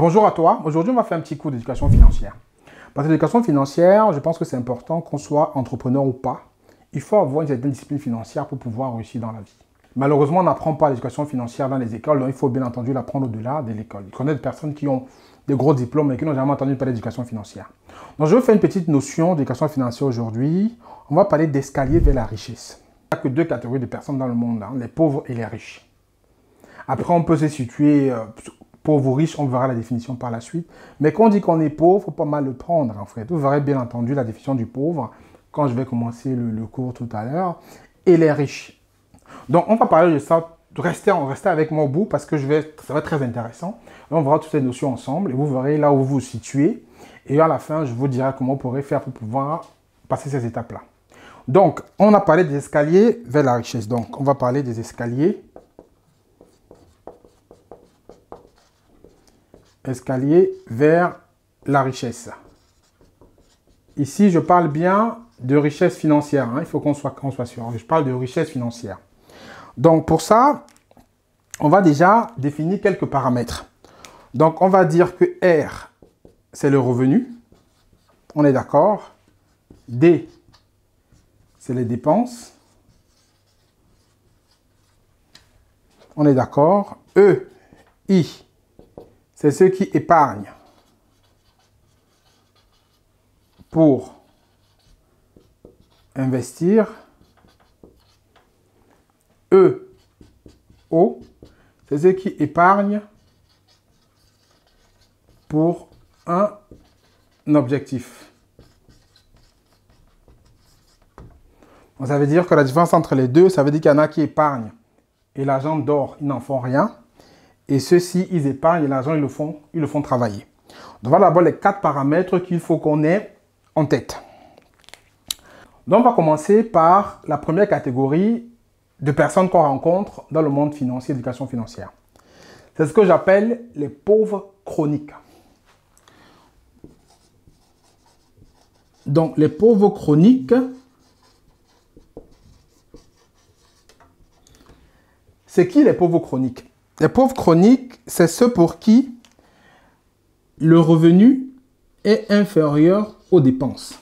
Bonjour à toi. Aujourd'hui, on va faire un petit cours d'éducation financière. Parce que l'éducation financière, je pense que c'est important qu'on soit entrepreneur ou pas. Il faut avoir une certaine discipline financière pour pouvoir réussir dans la vie. Malheureusement, on n'apprend pas l'éducation financière dans les écoles, donc il faut bien entendu l'apprendre au-delà de l'école. Je connais des personnes qui ont des gros diplômes et qui n'ont jamais entendu parler d'éducation financière. Donc, je vais faire une petite notion d'éducation financière aujourd'hui. On va parler d'escalier vers la richesse. Il n'y a que deux catégories de personnes dans le monde, les pauvres et les riches. Après, on peut se situer pauvre ou riche, on verra la définition par la suite. Mais quand on dit qu'on est pauvre, il ne faut pas mal le prendre, en fait. Vous verrez bien entendu la définition du pauvre quand je vais commencer le cours tout à l'heure. Et les riches. Donc, on va parler de ça. Restez avec moi au bout parce que ça va être très intéressant. Et on verra toutes ces notions ensemble et vous verrez là où vous vous situez. Et à la fin, je vous dirai comment on pourrait faire pour pouvoir passer ces étapes-là. Donc, on a parlé des escaliers vers la richesse. Donc, on va parler des escaliers. Escalier vers la richesse. Ici, je parle bien de richesse financière. Il faut qu'on soit sûr. Je parle de richesse financière. Donc, pour ça, on va déjà définir quelques paramètres. Donc, on va dire que R, c'est le revenu. On est d'accord. D, c'est les dépenses. On est d'accord. E, I, c'est ceux qui épargnent pour investir. E, O, c'est ceux qui épargnent pour un objectif. Donc, ça veut dire que la différence entre les deux, ça veut dire qu'il y en a qui épargnent et l'argent dort, ils n'en font rien. Et ceux-ci, ils épargnent et l'argent, ils le font travailler. Donc, voilà d'abord les 4 paramètres qu'il faut qu'on ait en tête. Donc, on va commencer par la première catégorie de personnes qu'on rencontre dans le monde financier, l'éducation financière. C'est ce que j'appelle les pauvres chroniques. Donc, les pauvres chroniques, c'est qui les pauvres chroniques? Les pauvres chroniques, c'est ceux pour qui le revenu est inférieur aux dépenses.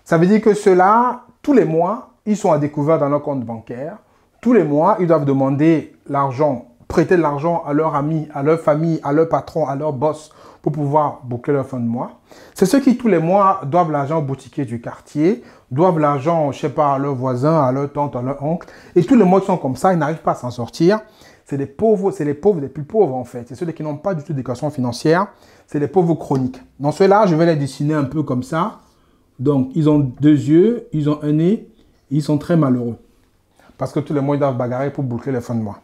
Ça veut dire que ceux-là, tous les mois, ils sont à découvert dans leur compte bancaire. Tous les mois, ils doivent demander l'argent, prêter de l'argent à leurs amis, à leur famille, à leur patron, à leur boss pour pouvoir boucler leur fin de mois. C'est ceux qui, tous les mois, doivent l'argent au boutiquier du quartier, doivent l'argent, je ne sais pas, à leurs voisins, à leur tante, à leur oncle. Et tous les mois, ils sont comme ça, ils n'arrivent pas à s'en sortir. C'est les pauvres des plus pauvres en fait. C'est ceux qui n'ont pas du tout d'éducation financière. C'est les pauvres chroniques. Dans ceux-là, je vais les dessiner un peu comme ça. Donc, ils ont 2 yeux, ils ont un nez, ils sont très malheureux. Parce que tous les mois, ils doivent bagarrer pour boucler les fins de mois.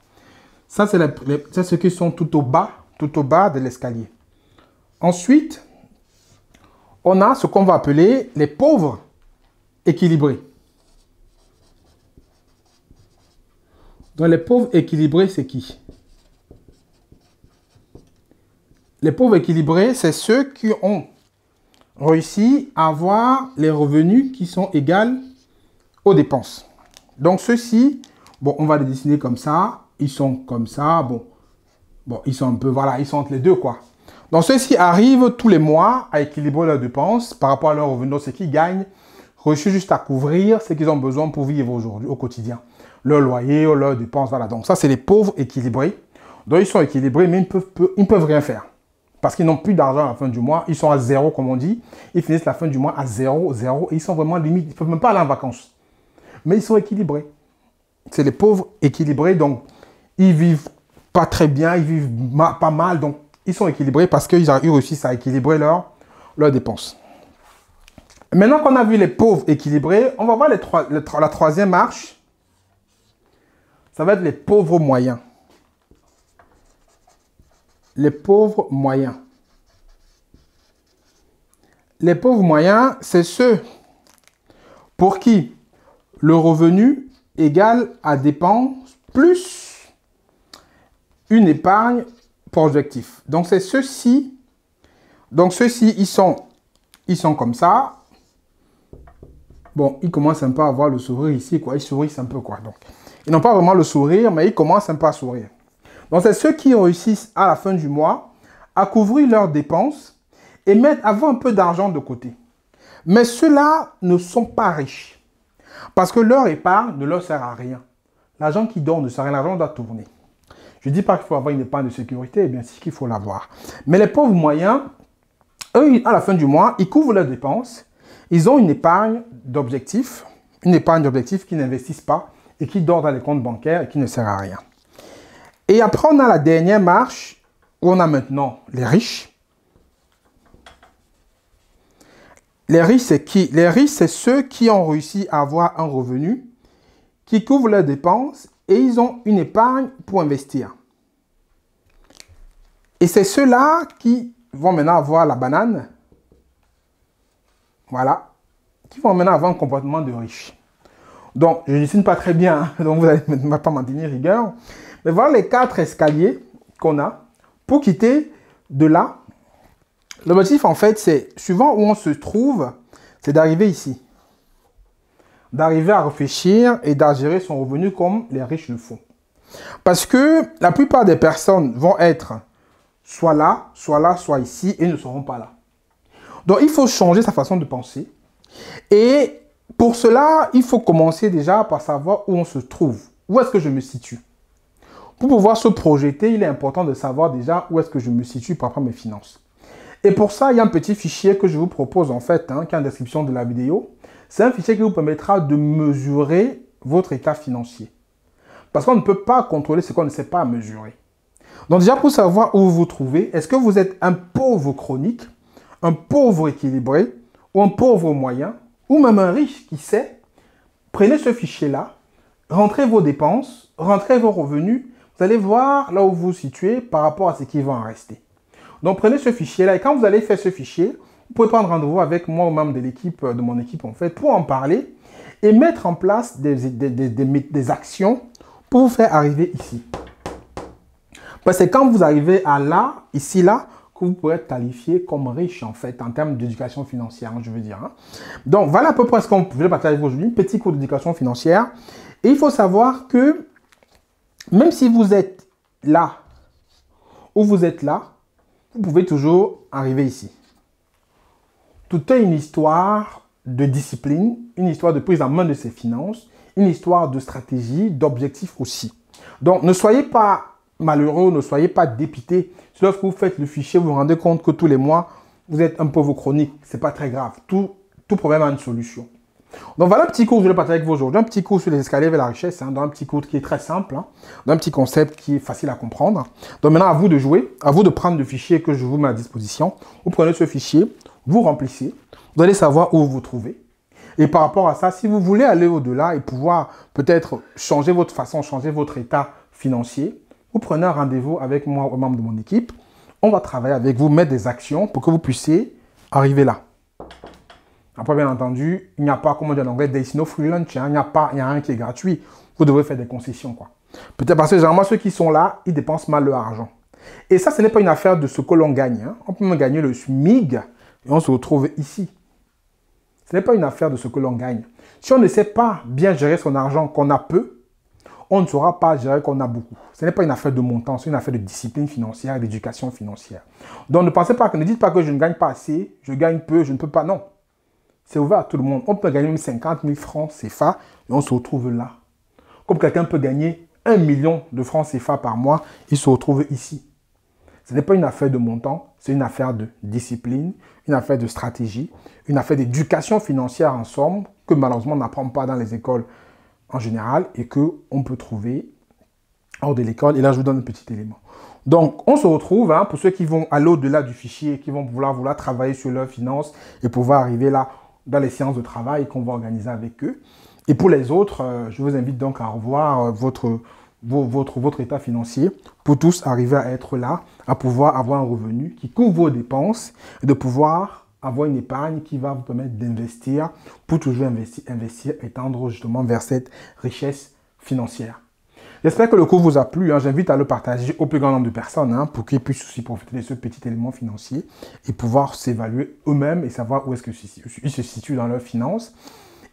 Ça, c'est ceux qui sont tout au bas de l'escalier. Ensuite, on a ce qu'on va appeler les pauvres équilibrés. Donc, les pauvres équilibrés, c'est qui? Les pauvres équilibrés, c'est ceux qui ont réussi à avoir les revenus qui sont égaux aux dépenses. Donc, ceux-ci, bon, on va les dessiner comme ça. Ils sont comme ça. Bon, ils sont un peu, voilà, ils sont entre les deux, quoi. Donc, ceux-ci arrivent tous les mois à équilibrer leurs dépenses par rapport à leurs revenus. Donc, ce qu'ils gagnent, réussissent juste à couvrir ce qu'ils ont besoin pour vivre aujourd'hui, au quotidien. Leur loyer, leurs dépenses, voilà. Donc, ça, c'est les pauvres équilibrés. Donc, ils sont équilibrés, mais ils ne peuvent rien faire. Parce qu'ils n'ont plus d'argent à la fin du mois. Ils sont à zéro, comme on dit. Ils finissent la fin du mois à zéro. Et ils sont vraiment limite. Ils ne peuvent même pas aller en vacances. Mais ils sont équilibrés. C'est les pauvres équilibrés. Donc, ils vivent pas très bien. Ils vivent pas mal. Donc, ils sont équilibrés parce qu'ils réussissent à équilibrer leurs dépenses. Maintenant qu'on a vu les pauvres équilibrés, on va voir la troisième marche. Ça va être les pauvres moyens. Les pauvres moyens. Les pauvres moyens, c'est ceux pour qui le revenu égale à dépenses plus une épargne pour objectif. Donc, c'est ceux-ci. Donc, ceux-ci, ils sont comme ça. Bon, ils commencent un peu à avoir le sourire ici, quoi. Ils sourient un peu, quoi. Donc, ils n'ont pas vraiment le sourire, mais ils commencent un peu à sourire. Donc, c'est ceux qui réussissent à la fin du mois à couvrir leurs dépenses et mettre avoir un peu d'argent de côté. Mais ceux-là ne sont pas riches parce que leur épargne ne leur sert à rien. L'argent qui dort ne sert à rien, l'argent doit tourner. Je ne dis pas qu'il faut avoir une épargne de sécurité, bien sûr qu'il faut l'avoir. Mais les pauvres moyens, eux, à la fin du mois, ils couvrent leurs dépenses. Ils ont une épargne d'objectifs qui n'investissent pas et qui dort dans les comptes bancaires et qui ne sert à rien. Et après, on a la dernière marche où on a maintenant les riches. Les riches, c'est qui? Les riches, c'est ceux qui ont réussi à avoir un revenu, qui couvrent leurs dépenses et ils ont une épargne pour investir. Et c'est ceux-là qui vont maintenant avoir la banane. Voilà. Qui vont maintenant avoir un comportement de riche. Donc, je ne dessine pas très bien, hein, donc vous n'allez pas m'en tenir rigueur. Mais voilà les 4 escaliers qu'on a pour quitter de là. L'objectif, en fait, c'est, suivant où on se trouve, c'est d'arriver ici. D'arriver à réfléchir et à gérer son revenu comme les riches le font. Parce que la plupart des personnes vont être soit là, soit ici et ne seront pas là. Donc, il faut changer sa façon de penser. Et pour cela, il faut commencer déjà par savoir où on se trouve. Où est-ce que je me situe? Pour pouvoir se projeter, il est important de savoir déjà où est-ce que je me situe par rapport à mes finances. Et pour ça, il y a un petit fichier que je vous propose en fait, qui est en description de la vidéo. C'est un fichier qui vous permettra de mesurer votre état financier. Parce qu'on ne peut pas contrôler ce qu'on ne sait pas mesurer. Donc déjà, pour savoir où vous vous trouvez, est-ce que vous êtes un pauvre chronique, un pauvre équilibré, ou un pauvre moyen, ou même un riche qui sait? Prenez ce fichier-là, rentrez vos dépenses, rentrez vos revenus, vous allez voir là où vous vous situez par rapport à ce qui va en rester. Donc prenez ce fichier-là et quand vous allez faire ce fichier, vous pouvez prendre rendez-vous avec moi ou même de mon équipe en fait, pour en parler et mettre en place des actions pour vous faire arriver ici. Parce que quand vous arrivez à là, ici, là, que vous pourrez être qualifié comme riche en fait, en termes d'éducation financière, je veux dire. Donc voilà à peu près ce qu'on voulait partager avec vous aujourd'hui, un petit cours d'éducation financière. Et il faut savoir que même si vous êtes là ou vous êtes là, vous pouvez toujours arriver ici. Tout est une histoire de discipline, une histoire de prise en main de ses finances, une histoire de stratégie, d'objectifs aussi. Donc, ne soyez pas malheureux, ne soyez pas dépité. Si lorsque vous faites le fichier, vous vous rendez compte que tous les mois, vous êtes un pauvre chronique. Ce n'est pas très grave. Tout problème a une solution. Donc, voilà un petit cours que je vais partager avec vous aujourd'hui. Un petit cours sur les escaliers vers la richesse. Dans un petit cours qui est très simple. Dans un petit concept qui est facile à comprendre. Donc, maintenant, à vous de jouer. À vous de prendre le fichier que je vous mets à disposition. Vous prenez ce fichier, vous remplissez. Vous allez savoir où vous vous trouvez. Et par rapport à ça, si vous voulez aller au-delà et pouvoir peut-être changer votre façon, changer votre état financier, vous prenez un rendez-vous avec moi ou membre de mon équipe. On va travailler avec vous, mettre des actions pour que vous puissiez arriver là. Après, bien entendu, il n'y a pas, comme on dit en anglais, there is no free lunch. Il n'y a rien qui est gratuit. Vous devrez faire des concessions, quoi. Peut-être parce que généralement, ceux qui sont là, ils dépensent mal leur argent. Et ça, ce n'est pas une affaire de ce que l'on gagne. On peut même gagner le SMIG et on se retrouve ici. Ce n'est pas une affaire de ce que l'on gagne. Si on ne sait pas bien gérer son argent, qu'on a peu, on ne saura pas gérer qu'on a beaucoup. Ce n'est pas une affaire de montant, c'est une affaire de discipline financière, d'éducation financière. Donc ne pensez pas, ne dites pas que je ne gagne pas assez, je gagne peu, je ne peux pas. Non. C'est ouvert à tout le monde. On peut gagner même 50 000 francs CFA et on se retrouve là. Comme quelqu'un peut gagner 1 million de francs CFA par mois, il se retrouve ici. Ce n'est pas une affaire de montant, c'est une affaire de discipline, une affaire de stratégie, une affaire d'éducation financière en somme, que malheureusement on n'apprend pas dans les écoles en général et qu'on peut trouver hors de l'école. Et là, je vous donne un petit élément. Donc, on se retrouve, pour ceux qui vont aller au-delà du fichier, qui vont vouloir travailler sur leurs finances et pouvoir arriver là dans les séances de travail qu'on va organiser avec eux. Et pour les autres, je vous invite donc à revoir votre état financier pour tous arriver à être là, à pouvoir avoir un revenu qui couvre vos dépenses et de pouvoir avoir une épargne qui va vous permettre d'investir pour toujours investir et tendre justement vers cette richesse financière. J'espère que le cours vous a plu. J'invite à le partager au plus grand nombre de personnes pour qu'ils puissent aussi profiter de ce petit élément financier et pouvoir s'évaluer eux-mêmes et savoir où est-ce qu'ils se situent dans leurs finances.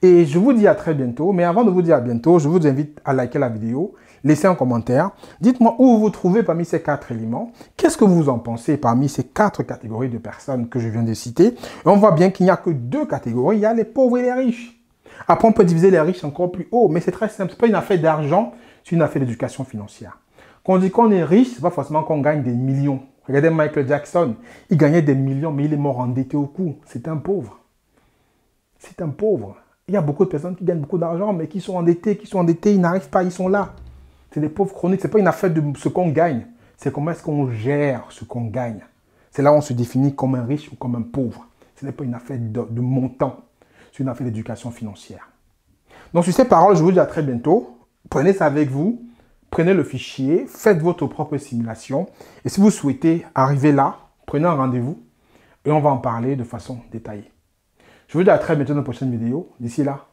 Et je vous dis à très bientôt. Mais avant de vous dire à bientôt, je vous invite à liker la vidéo, laissez un commentaire. Dites-moi où vous vous trouvez parmi ces 4 éléments. Qu'est-ce que vous en pensez parmi ces 4 catégories de personnes que je viens de citer? Et on voit bien qu'il n'y a que 2 catégories. Il y a les pauvres et les riches. Après, on peut diviser les riches encore plus haut, mais c'est très simple. Ce n'est pas une affaire d'argent, c'est une affaire d'éducation financière. Quand on dit qu'on est riche, ce n'est pas forcément qu'on gagne des millions. Regardez Michael Jackson, il gagnait des millions, mais il est mort endetté au cou. C'est un pauvre. C'est un pauvre. Il y a beaucoup de personnes qui gagnent beaucoup d'argent, mais qui sont endettés, ils n'arrivent pas, ils sont là. C'est des pauvres chroniques. Ce n'est pas une affaire de ce qu'on gagne. C'est comment est-ce qu'on gère ce qu'on gagne. C'est là où on se définit comme un riche ou comme un pauvre. Ce n'est pas une affaire de montant. C'est une affaire d'éducation financière. Donc, sur ces paroles, je vous dis à très bientôt. Prenez ça avec vous. Prenez le fichier. Faites votre propre simulation. Et si vous souhaitez arriver là, prenez un rendez-vous et on va en parler de façon détaillée. Je vous dis à très bientôt dans une prochaine vidéo. D'ici là,